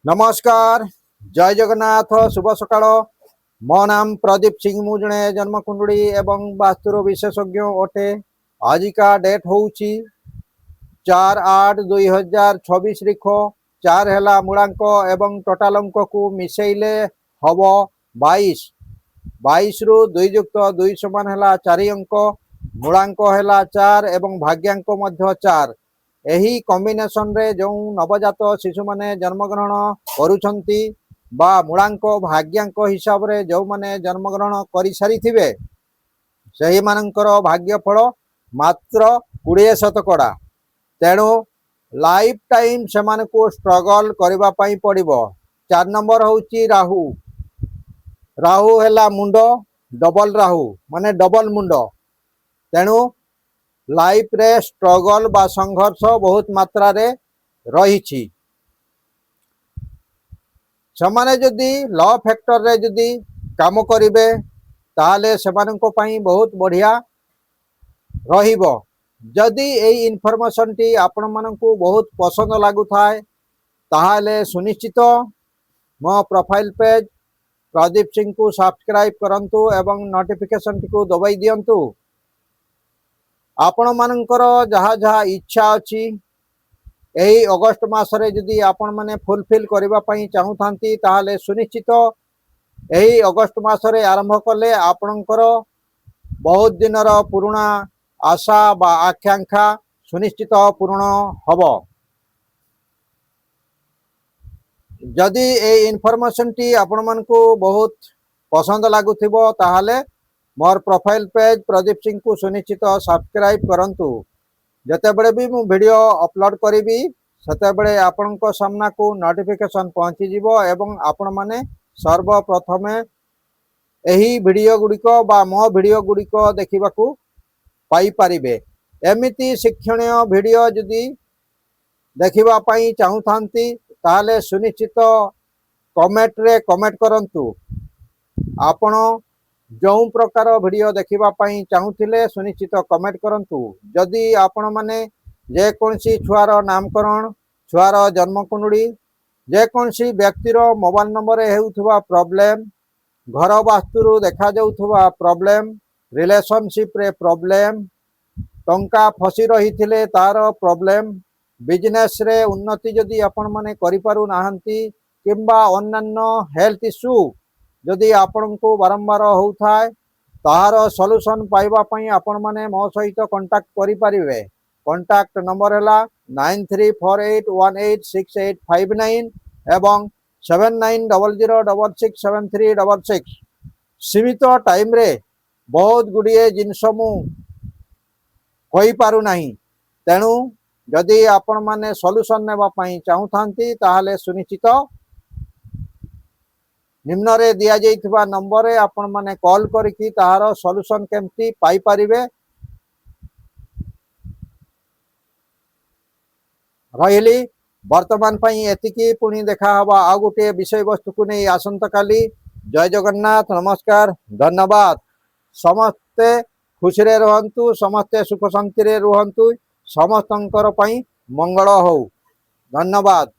नमस्कार जय जगन्नाथ शुभ सकाळ मो नाम प्रदीप सिंह मु जड़े जन्मकुंडली एवं वास्तुर विशेषज्ञ अटे। आज का डेट हूँ 4/8/2024 लिख 4 है मूलांक एवं टोटाल अंक को मिसेले हम 22 रु 2 युक्त 2 समान है 4 अंक मूलांक है 4 एवं भाग्यांक 4। यही कॉम्बिनेशन रे जो नवजात शिशु माने जन्मग्रहण करुछंती बा मूलांक भाग्यांक हिसाब रे जो माने जन्मग्रहण करि सारी थिबे सही मानकर भाग्यफल मात्र 20% तेणु लाइफ टाइम से को स्ट्रगल करबा पई पड़िबो। 4 नंबर होची राहु। राहु हैला मुंड डबल राहु माने डबल मुंड तेणु लाइफ रे स्ट्रगल बा संघर्ष बहुत मात्रा रे रही। समाने जदि लॉ फैक्टर रे जदि काम करिवे ताले सेमाननको पई बहुत बढ़िया रहिबो। जदि एई इन्फॉर्मेशन टी आपण माननको बहुत पसंद लागु थाए ताले सुनिश्चित मो प्रोफाइल पेज प्रदीप सिंह को सब्सक्राइब करंतु एवं नोटिफिकेशन टी को दबाई दियंतु। आपण मानकर जहाँ जहाँ इच्छा अच्छी यही अगस्ट मासरे जदि आपण माने फुलफिल करबा पई चाहुथांती ताले सुनिश्चित यही अगस्ट मासरे आरंभ कले आपणकर बहुत दिनर पुराना आशा बा आकांक्षा सुनिश्चित पूर्ण हब। जदि ए इनफॉरमेशन टी आपण मानकु बहुत पसंद लागुथिबो ताहाले मोर प्रोफाइल पेज प्रदीप सिंह को सुनिश्चित सब्सक्राइब करंतु। जते बड़े भी मु वीडियो अपलोड करी सेते बड़े आपनको सामना को नोटिफिकेशन पहुंची जीवो एवं आपण माने सर्वप्रथमे एही वीडियो गुड़िक बा मो वीडियो गुड़िक देखिबाकू पाई परिबे। एमिति शिक्षणीय वीडियो जदि देखिबा पई चाहुथांती ताले सुनिश्चित कमेंट रे कमेंट करंतु। आपण जो प्रकार वीडियो देखिबा पई चाहुथिले सुनिश्चित कमेंट करंतु। जदि आपण माने जे कोनसी छुआर नामकरण छुआर जन्म कुंडली जे कोनसी व्यक्तिर मोबाइल नंबर हेउथबा प्रॉब्लम घर वास्तुरु देखा जाउथबा प्रॉब्लम रिलेशनशिप रे प्रॉब्लम टंका फसी रही तार प्रॉब्लम बिजनेस रे उन्नति जदि आपण माने करि पारु नाहंती किंबा अन्यान्य हेल्थ इश्यू जदि आपण को बारंबार होता है तार सॉल्यूशन पाइबा पई आपण माने मो सहित कांटेक्ट करि परिबे। कांटेक्ट नंबर हैला 9348186859 एवं 7900667366। सीमित टाइम रे बहुत गुड़िए जिनस मु कहि पारु नाही तेणु जदि आपण माने सॉल्यूशन नेबा पई चाहुथांती ताहाले सुनिश्चित निम्न रे दिया जाइथिबा नंबर रे आपण माने कॉल करके ताहार सॉल्यूशन केमती पाई परिबे। रहिली वर्तमान पई एतिकी पुणी देखा हवा आ गोटे विषय वस्तु को नहीं आसंता काली। जय जगन्नाथ नमस्कार धन्यवाद। समस्ते खुशी रे रहंतु समस्ते सुख शांति रे रहंतु समस्तंकर पई मंगल हो। धन्यवाद।